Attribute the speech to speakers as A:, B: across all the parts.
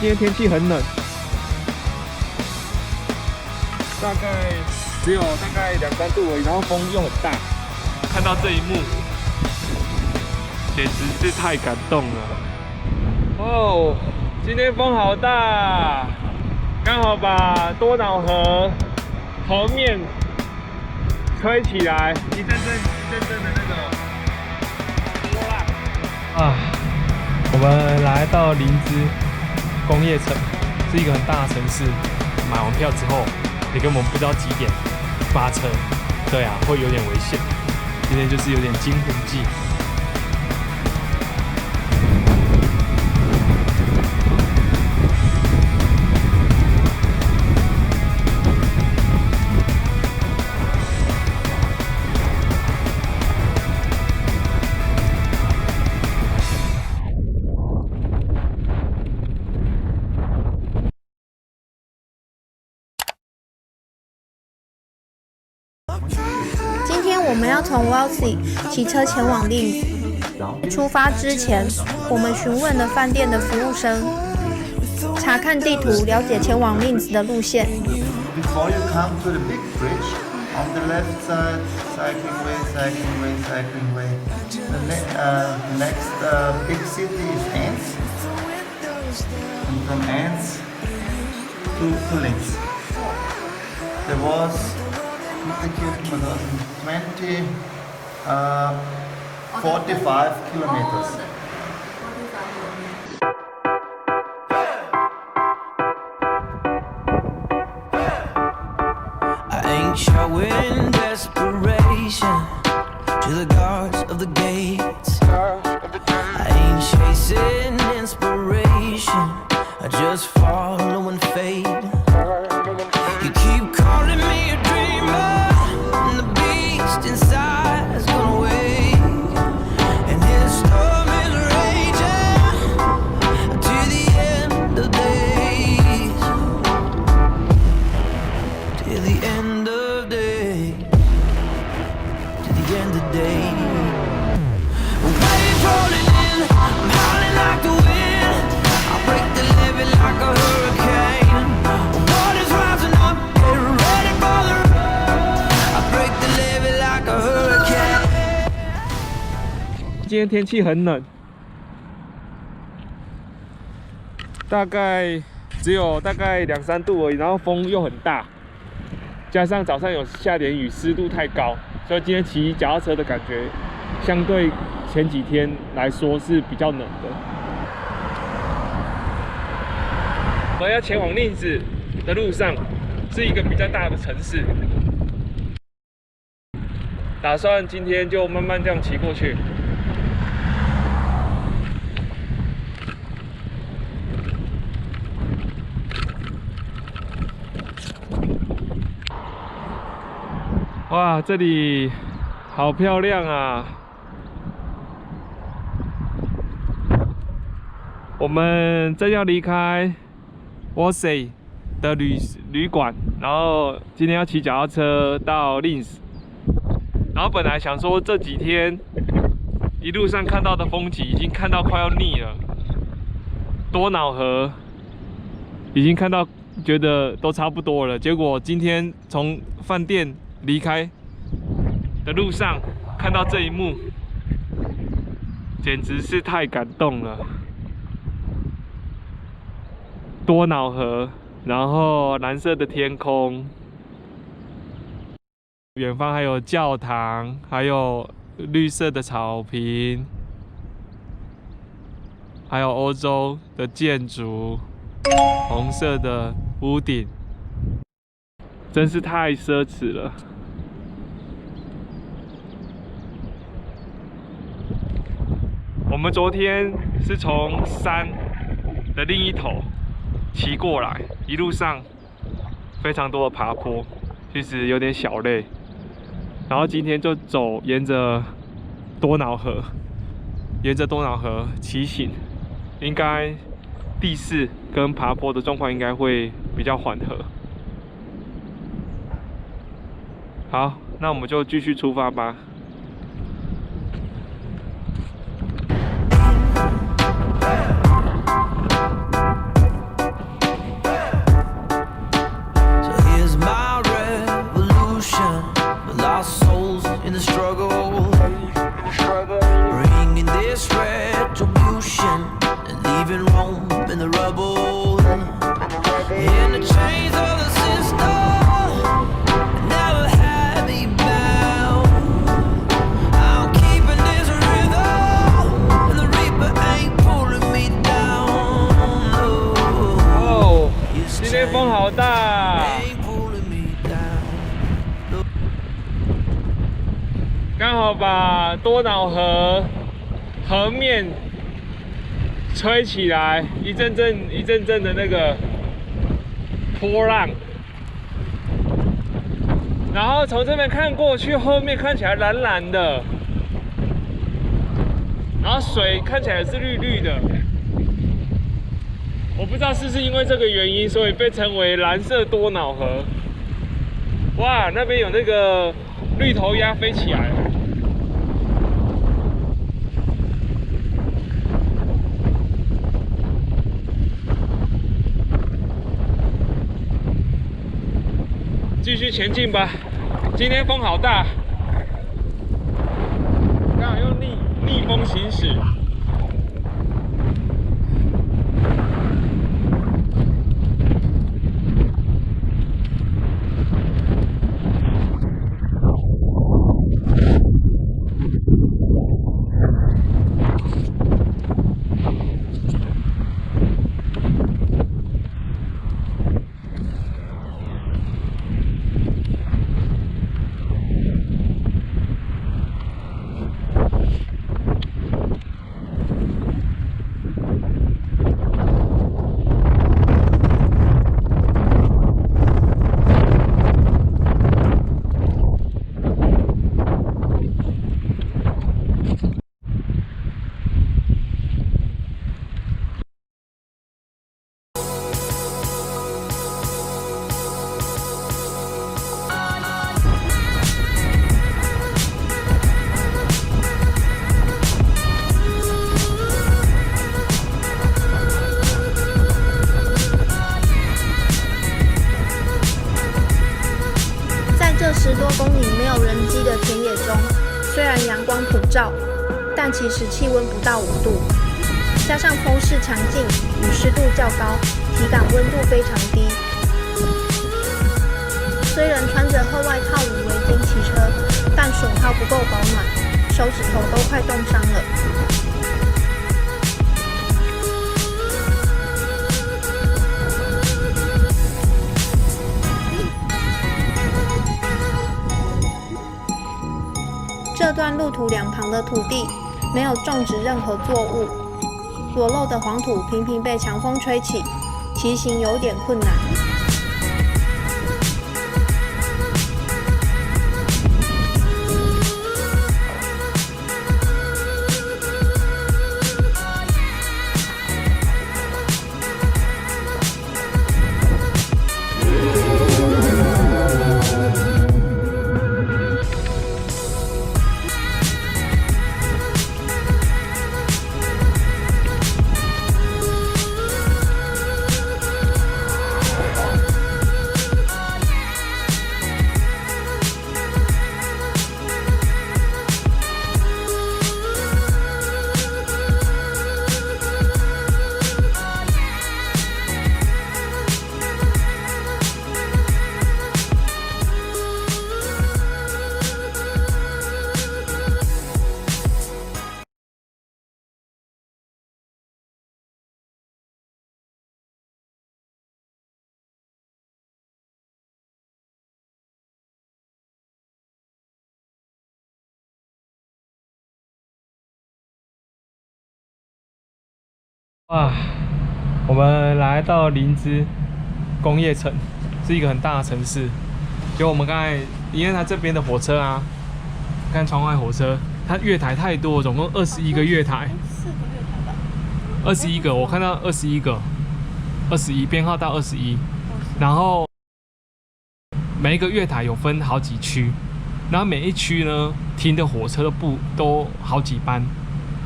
A: 今天天气很冷，大概只有大概2、3度而已，然后风又很大。看到这一幕，简直是太感动了。哦，今天风好大，刚好把多瑙河河面吹起来，一阵阵的那个波浪啊！我们来到林芝工业城，是一个很大的城市。买完票之后，也跟我们不知道几点发车，对啊，会有点危险。今天就是有点惊魂记。
B: 今天我们要从 Wellesley 骑车前往Linz。出发之前，我们询问了饭店的服务生，查看地图，了解前往Linz的路线。
C: Before you come to the big bridge, on the left side, cycling way. The next big city is Enns, and from Enns to Linz. There was 45 kilometers.
D: I ain't showing desperation to the guards of the gates. I ain't chasing inspiration, I just follow and fade. You keep calling me a dreamer, and the beast inside has gone away. And his storm is raging to the end of days. To the end of days. To the end of days. Waves rolling in, I'm howling like the wind. I break the levee like a hurricane. Water's rising up, get ready for the rain. I break the levee like a hurricane.
A: 今天天气很冷，大概只有大概2、3度而已，然后风又很大，加上早上有下点雨，湿度太高，所以今天骑脚踏车的感觉，相对前几天来说是比较冷的。我们要前往Linz的路上，是一个比较大的城市，打算今天就慢慢这样骑过去。哇，这里好漂亮啊！我们正要离开Wellesley的旅馆，然后今天要骑脚踏车到Linz。然后本来想说这几天一路上看到的风景已经看到快要腻了，多瑙河已经看到觉得都差不多了，结果今天从饭店离开的路上看到这一幕，简直是太感动了。多瑙河，然后蓝色的天空，远方还有教堂，还有绿色的草坪，还有欧洲的建筑，红色的屋顶，真是太奢侈了。我们昨天是从山的另一头骑过来，一路上非常多的爬坡，其实有点小累。然后今天就走沿着多瑙河骑行，应该地势跟爬坡的状况应该会比较缓和。好，那我们就继续出发吧。
D: rubble. In the chains of the system, never had me bound. I'm keeping this rhythm, and the reaper ain't pulling me down. No,
A: 哦，今天风好大。
D: ain't pulling me down.
A: 刚好把多瑙河河面吹起来，一阵阵的那个波浪，然后从这边看过去，后面看起来蓝蓝的，然后水看起来是绿绿的。我不知道是不是因为这个原因，所以被称为蓝色多瑙河。哇，那边有那个绿头鸭飞起来了。 继续前进吧，今天风好大，刚好用逆风行驶。
B: 10多公里没有人迹的田野中，虽然阳光普照，但其实气温不到5度，加上风势强劲与湿度较高，体感温度非常低。虽然穿着厚外套与围巾骑车，但损耗不够保暖，手指头都快冻伤了。 这段路途两旁的土地没有种植任何作物，裸露的黄土频频被强风吹起，骑行有点困难。
A: 哇，我们来到林芝工业城，是一个很大的城市。就我们刚才，因为它这边的火车啊，看窗外火车，它月台太多，总共21个月台。
B: 4个月台吧
A: ？21个，我看到21个，21编号到21，然后每一个月台有分好几区，然后每一区呢停的火车都好几班。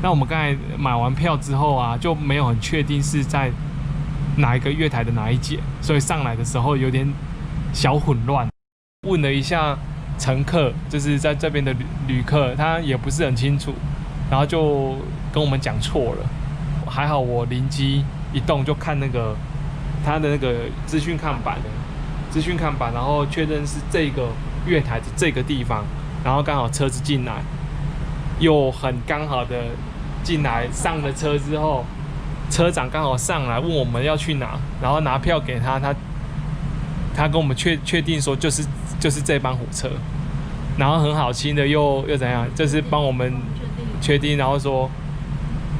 A: 那我们刚才买完票之后啊，就没有很确定是在哪一个月台的哪一节，所以上来的时候有点小混乱。问了一下乘客，就是在这边的旅客，他也不是很清楚，然后就跟我们讲错了。还好我灵机一动就看那个它的那个资讯看板，然后确认是这个月台的这个地方，然后刚好车子进来，又很刚好的进来上了车之后，车长刚好上来问我们要去哪，然后拿票给他，他跟我们确定说就是这班火车，然后很好心的又怎样，就是帮我们确定，然后说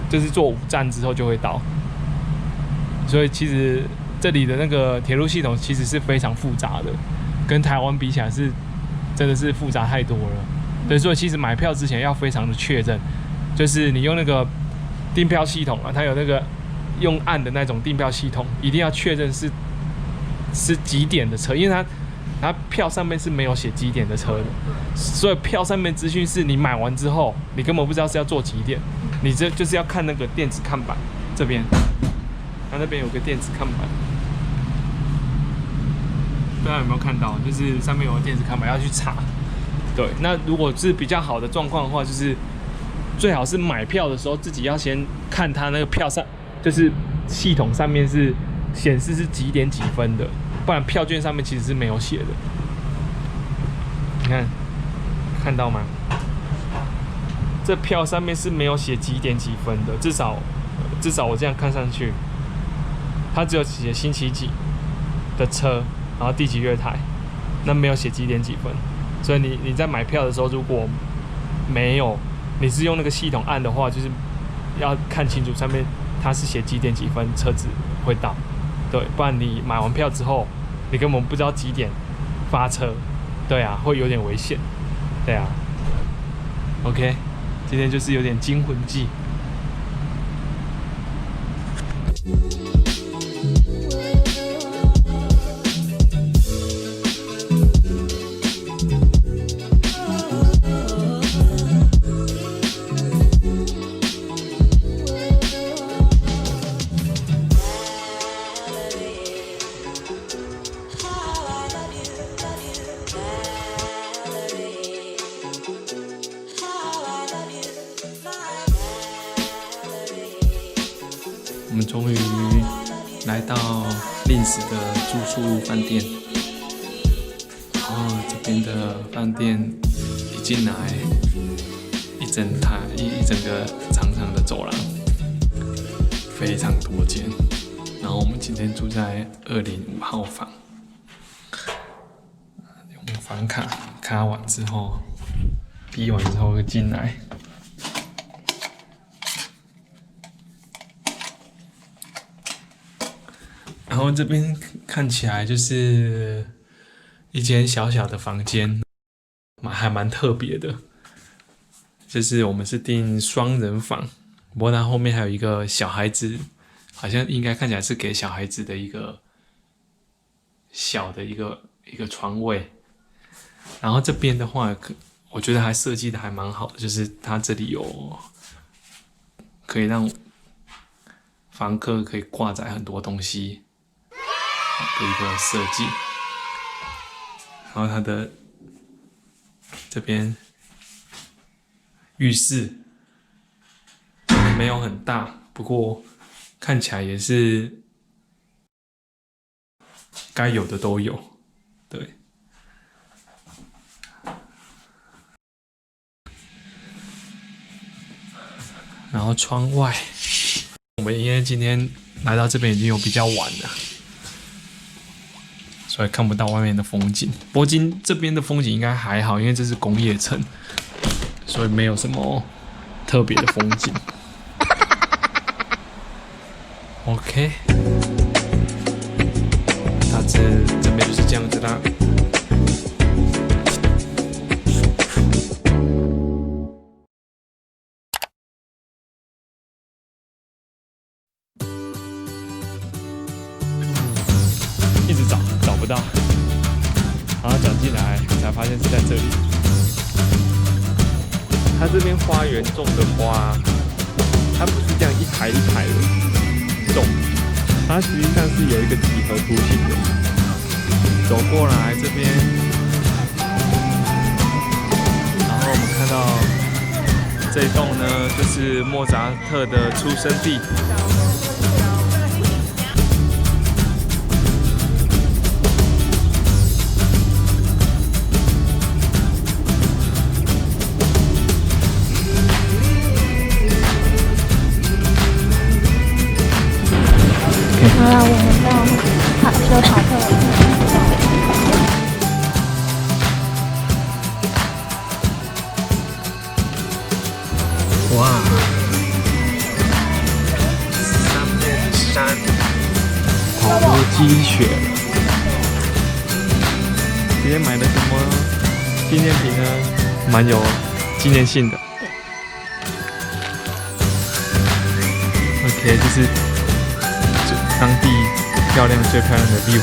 A: 就是坐5站之后就会到，所以其实这里的那个铁路系统其实是非常复杂的，跟台湾比起来是真的是复杂太多了。对，所以其实买票之前要非常的确认，就是你用那个订票系统啊，它有那个用按的那种订票系统，一定要确认是几点的车，因为它票上面是没有写几点的车的，所以票上面资讯是你买完之后，你根本不知道是要坐几点，你这就是要看那个电子看板这边，它那边有个电子看板。不知道有没有看到，就是上面有个电子看板要去查。对，那如果是比较好的状况的话，就是最好是买票的时候自己要先看它那个票上，就是系统上面是显示是几点几分的，不然票券上面其实是没有写的。你看到吗？这票上面是没有写几点几分的，至少我这样看上去，它只有写星期几的车。然后第几月台，那没有写几点几分，所以你在买票的时候，如果没有你是用那个系统按的话，就是要看清楚上面它是写几点几分车子会到，对，不然你买完票之后，你根本不知道几点发车，对啊，会有点危险，对啊。OK， 今天就是有点惊魂记。我们终于来到令死的住宿饭店，然后这边的饭店一进来，一整个长长的走廊，非常多间。然后我们今天住在205号房，用房卡卡完之后，逼完之后会进来。然后这边看起来就是一间小小的房间，还蛮特别的。就是我们是订双人房，不过它后面还有一个小孩子，好像应该看起来是给小孩子的一个小的一个床位。然后这边的话，我觉得还设计的还蛮好的，就是它这里有可以让房客可以挂载很多东西的一个设计，然后它的这边浴室没有很大，不过看起来也是该有的都有，对。然后窗外，我们因为今天来到这边已经有比较晚了。所以看不到外面的风景。不过这边的风景应该还好，因为这是工业城，所以没有什么特别的风景。OK， 大致这边就是这样子啦。一直找不到，然后转进来才发现是在这里。它这边花园种的花，它不是这样一排一排的种，它实际上是有一个几何图形的。走过来这边，然后我们看到这一栋呢，就是莫扎特的出生地。
B: 到修塔特。
A: 哇，上面山，好多积雪。今天买的什么纪念品呢？蛮有纪念性的。OK， 这是当地最漂亮的 view。